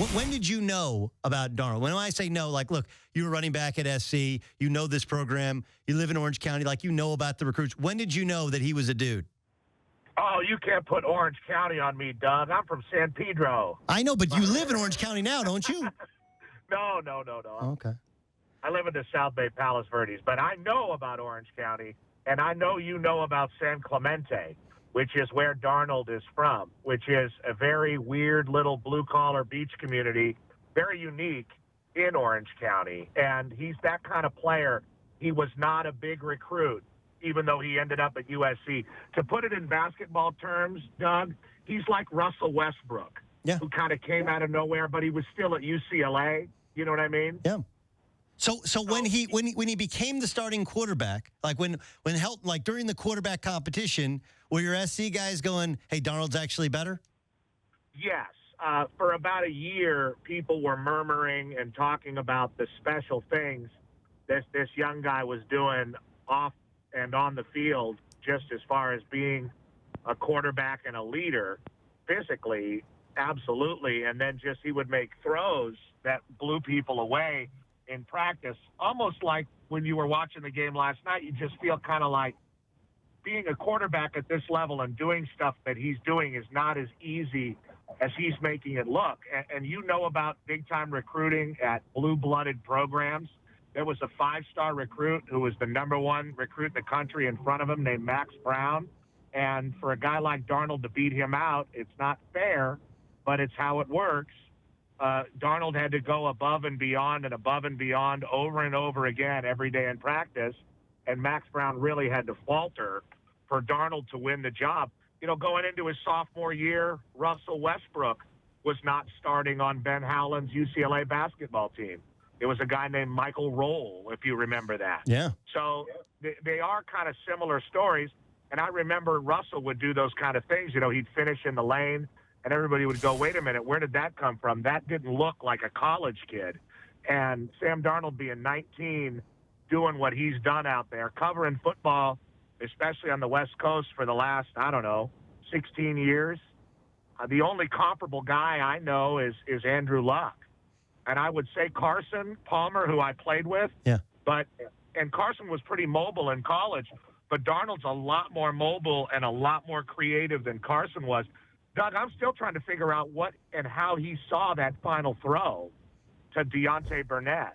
When did you know about Darnold? When I say no, like, look, you were running back at SC, you know this program, you live in Orange County, like you know about the recruits. When did you know that he was a dude? Oh, you can't put Orange County on me, Doug. I'm from San Pedro. I know, but you live in Orange County now, don't you? No. Okay. I live in the South Bay Palos Verdes, but I know about Orange County, and I know you know about San Clemente, which is where Darnold is from, which is a very weird little blue-collar beach community, very unique in Orange County. And he's that kind of player. He was not a big recruit, even though he ended up at USC. To put it in basketball terms, Doug, he's like Russell Westbrook, who kind of came out of nowhere, but he was still at UCLA. You know what I mean? Yeah. So when he became the starting quarterback, like when during the quarterback competition, were your SC guys going, "Hey, Darnold's actually better"? Yes. For about a year, people were murmuring and talking about the special things this young guy was doing off and on the field, just as far as being a quarterback and a leader physically, absolutely. And then just he would make throws that blew people away in practice, almost like when you were watching the game last night. You just feel kind of like being a quarterback at this level and doing stuff that he's doing is not as easy as he's making it look. And you know about big-time recruiting at blue-blooded programs. There was a 5-star recruit who was the #1 recruit in the country in front of him named Max Brown. And for a guy like Darnold to beat him out, it's not fair, but it's how it works. Darnold had to go above and beyond over and over again every day in practice, and Max Brown really had to falter for Darnold to win the job. You know, going into his sophomore year, Russell Westbrook was not starting on Ben Howland's UCLA basketball team. It was a guy named Michael Roll, if you remember that. Yeah. So they are kind of similar stories, and I remember Russell would do those kind of things. You know, he'd finish in the lane, and everybody would go, wait a minute, where did that come from? That didn't look like a college kid. And Sam Darnold being 19, doing what he's done out there, covering football, especially on the West Coast for the last, 16 years. The only comparable guy I know is Andrew Luck. And I would say Carson Palmer, who I played with. Yeah. And Carson was pretty mobile in college, but Darnold's a lot more mobile and a lot more creative than Carson was. Doug, I'm still trying to figure out what and how he saw that final throw to Deontay Burnett.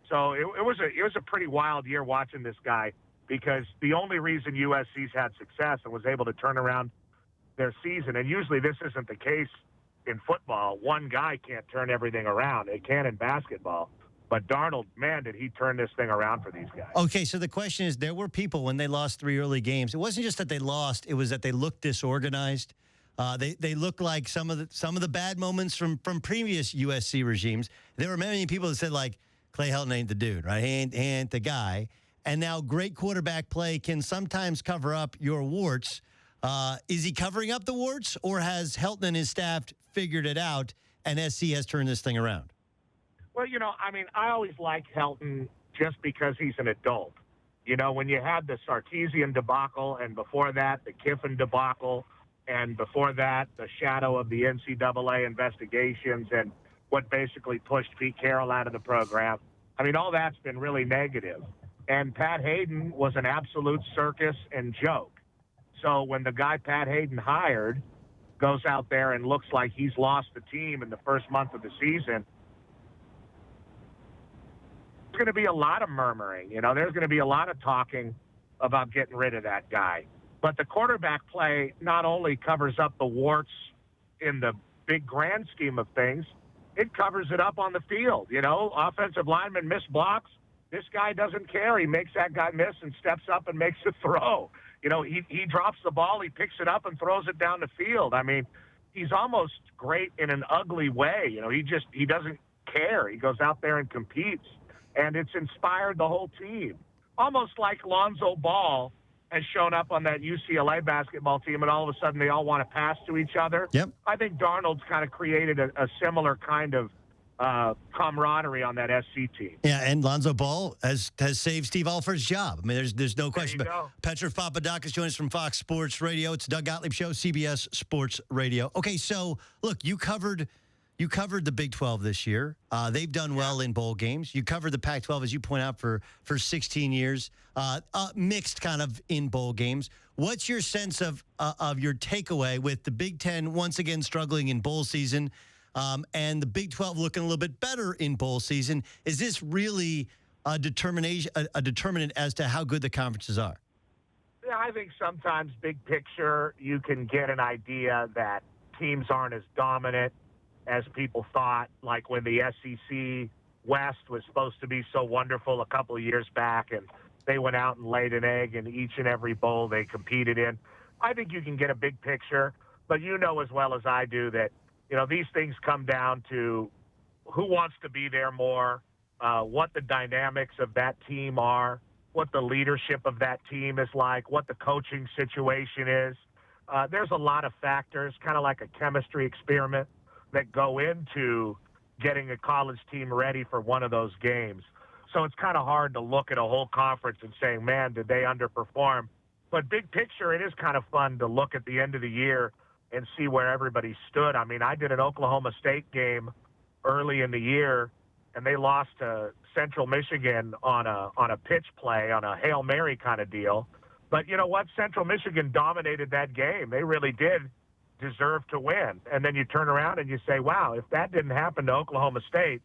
So it was a pretty wild year watching this guy, because the only reason USC's had success and was able to turn around their season, and usually this isn't the case in football, one guy can't turn everything around. It can in basketball. But Darnold, man, did he turn this thing around for these guys. Okay, so the question is, there were people when they lost 3 early games. It wasn't just that they lost; it was that they looked disorganized. They looked like some of the bad moments from previous USC regimes. There were many people that said, like, Clay Helton ain't the dude, right? He ain't the guy. And now great quarterback play can sometimes cover up your warts. Is he covering up the warts, or has Helton and his staff figured it out and SC has turned this thing around? Well, I always like Helton just because he's an adult. You know, when you had the Sarkisian debacle, and before that, the Kiffin debacle, and before that, the shadow of the NCAA investigations and what basically pushed Pete Carroll out of the program. I mean, all that's been really negative. And Pat Hayden was an absolute circus and joke. So when the guy Pat Hayden hired goes out there and looks like he's lost the team in the first month of the season, there's going to be a lot of murmuring. You know, there's going to be a lot of talking about getting rid of that guy. But the quarterback play not only covers up the warts in the big grand scheme of things, it covers it up on the field. You know, offensive linemen miss blocks. This guy doesn't care. He makes that guy miss and steps up and makes a throw. You know, he drops the ball, he picks it up and throws it down the field. I mean, he's almost great in an ugly way. You know, he doesn't care. He goes out there and competes, and it's inspired the whole team. Almost like Lonzo Ball has shown up on that UCLA basketball team, and all of a sudden they all want to pass to each other. Yep. I think Darnold's kind of created a similar kind of camaraderie on that SC team. Yeah, and Lonzo Ball has saved Steve Alford's job. I mean, there's no question. There you go. Petros Papadakis joins us from Fox Sports Radio. It's Doug Gottlieb Show, CBS Sports Radio. Okay, so look, you covered You covered the Big 12 this year. They've done well in bowl games. You covered the Pac-12, as you point out, for 16 years. Mixed kind of in bowl games. What's your sense of your takeaway with the Big 10 once again struggling in bowl season and the Big 12 looking a little bit better in bowl season? Is this really a determinant as to how good the conferences are? Yeah, I think sometimes big picture, you can get an idea that teams aren't as dominant as people thought, like when the SEC West was supposed to be so wonderful a couple of years back, and they went out and laid an egg in each and every bowl they competed in. I think you can get a big picture, but you know as well as I do that, these things come down to who wants to be there more, what the dynamics of that team are, what the leadership of that team is like, what the coaching situation is. There's a lot of factors, kind of like a chemistry experiment, that go into getting a college team ready for one of those games. So it's kind of hard to look at a whole conference and saying, man, did they underperform? But big picture, it is kind of fun to look at the end of the year and see where everybody stood. I mean, I did an Oklahoma State game early in the year, and they lost to Central Michigan on a pitch play, on a Hail Mary kind of deal. But you know what? Central Michigan dominated that game. They really did deserve to win. And then you turn around and you say, wow, if that didn't happen to Oklahoma State,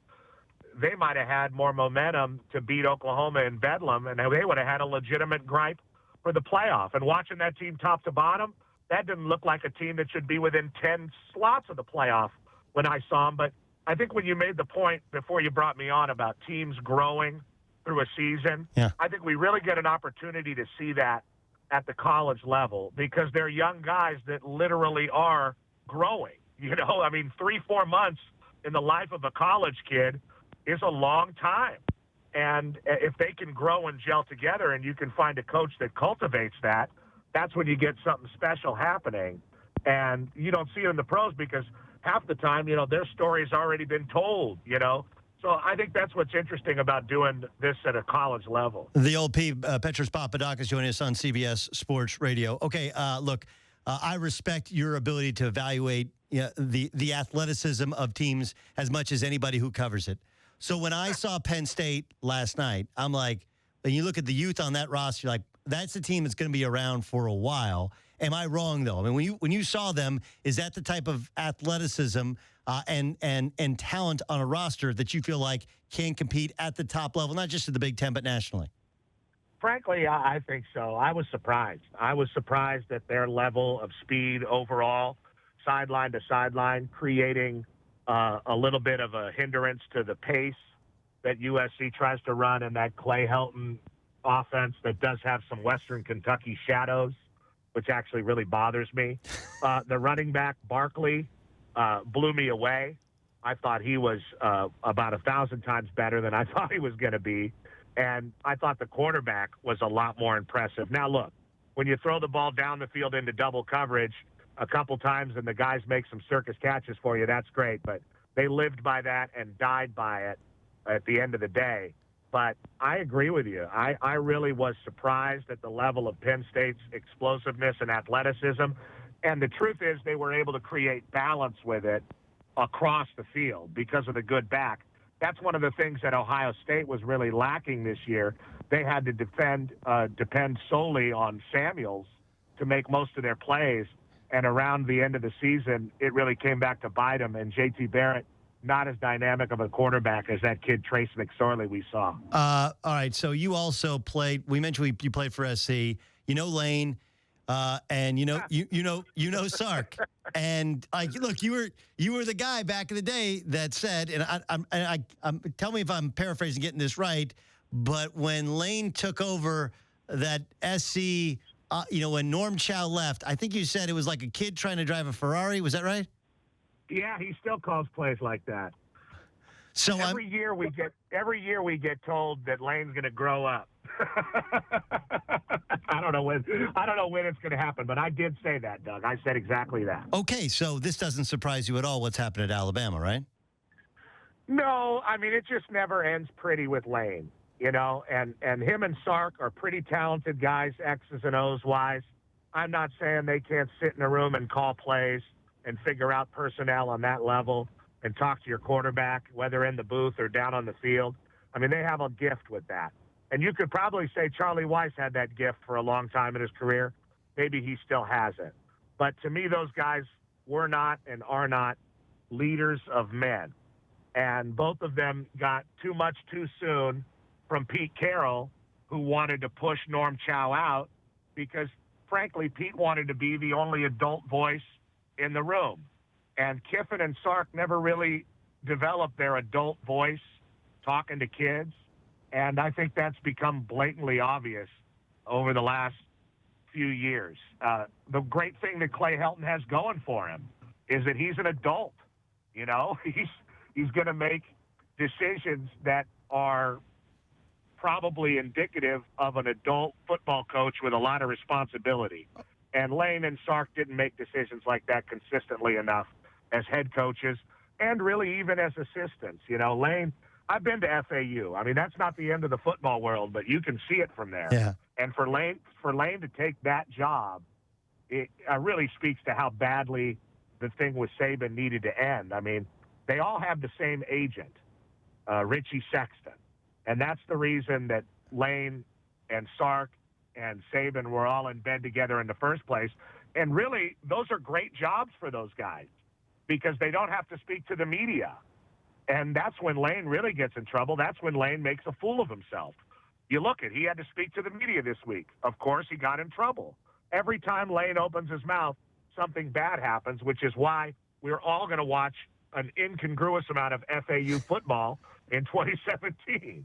they might have had more momentum to beat Oklahoma in Bedlam, and they would have had a legitimate gripe for the playoff. And watching that team top to bottom, that didn't look like a team that should be within 10 slots of the playoff when I saw them. But I think when you made the point before you brought me on about teams growing through a season, I think we really get an opportunity to see that at the college level because they're young guys that literally are growing. I mean, 3-4 months in the life of a college kid is a long time. And if they can grow and gel together and you can find a coach that cultivates that, that's when you get something special happening. And you don't see it in the pros because half the time, their story's already been told, So I think that's what's interesting about doing this at a college level. The old Petros Papadakis joining us on CBS Sports Radio. Okay, look, I respect your ability to evaluate the athleticism of teams as much as anybody who covers it. So when I saw Penn State last night, I'm like, and you look at the youth on that roster, you're like, that's a team that's going to be around for a while. Am I wrong, though? I mean, when you saw them, is that the type of athleticism and talent on a roster that you feel like can compete at the top level, not just at the Big Ten, but nationally? Frankly, I think so. I was surprised. I was surprised at their level of speed overall, sideline to sideline, creating a little bit of a hindrance to the pace that USC tries to run in that Clay Helton offense that does have some Western Kentucky shadows, which actually really bothers me. The running back, Barkley, blew me away. I thought he was about 1,000 times better than I thought he was going to be. And I thought the quarterback was a lot more impressive. Now, look, when you throw the ball down the field into double coverage a couple times and the guys make some circus catches for you, that's great. But they lived by that and died by it at the end of the day. But I agree with you. I really was surprised at the level of Penn State's explosiveness and athleticism. And the truth is they were able to create balance with it across the field because of the good back. That's one of the things that Ohio State was really lacking this year. They had to depend solely on Samuels to make most of their plays. And around the end of the season, it really came back to bite them. And J.T. Barrett, not as dynamic of a quarterback as that kid Trace McSorley we saw. All right, so you also played. We mentioned you played for SC. You know Lane, and you know Sark. And look, you were the guy back in the day that said, and I'm tell me if I'm paraphrasing, getting this right, but when Lane took over that SC, when Norm Chow left, I think you said it was like a kid trying to drive a Ferrari. Was that right? Yeah, he still calls plays like that. So every year we get told that Lane's going to grow up. I don't know when it's going to happen, but I did say that, Doug. I said exactly that. Okay, so this doesn't surprise you at all what's happened at Alabama, right? No, I mean, it just never ends pretty with Lane, and him and Sark are pretty talented guys, X's and O's wise. I'm not saying they can't sit in a room and call plays and figure out personnel on that level. and talk to your quarterback, whether in the booth or down on the field. I mean, they have a gift with that. And you could probably say Charlie Weiss had that gift for a long time in his career. Maybe he still has it. But to me, those guys were not and are not leaders of men. And both of them got too much too soon from Pete Carroll, who wanted to push Norm Chow out because, frankly, Pete wanted to be the only adult voice in the room. And Kiffin and Sark never really developed their adult voice talking to kids. And I think that's become blatantly obvious over the last few years. The great thing that Clay Helton has going for him is that he's an adult. You know, he's going to make decisions that are probably indicative of an adult football coach with a lot of responsibility. And Lane and Sark didn't make decisions like that consistently enough as head coaches and really even as assistants. You know, Lane, I've been to FAU. I mean, that's not the end of the football world, but you can see it from there. Yeah. And for Lane to take that job, it really speaks to how badly the thing with Saban needed to end. I mean, they all have the same agent, Richie Sexton. And that's the reason that Lane and Sark and Saban were all in bed together in the first place. And really, those are great jobs for those guys because they don't have to speak to the media. And that's when Lane really gets in trouble. That's when Lane makes a fool of himself. You look at, he had to speak to the media this week. Of course, he got in trouble. Every time Lane opens his mouth, something bad happens, which is why we're all going to watch an incongruous amount of FAU football in 2017.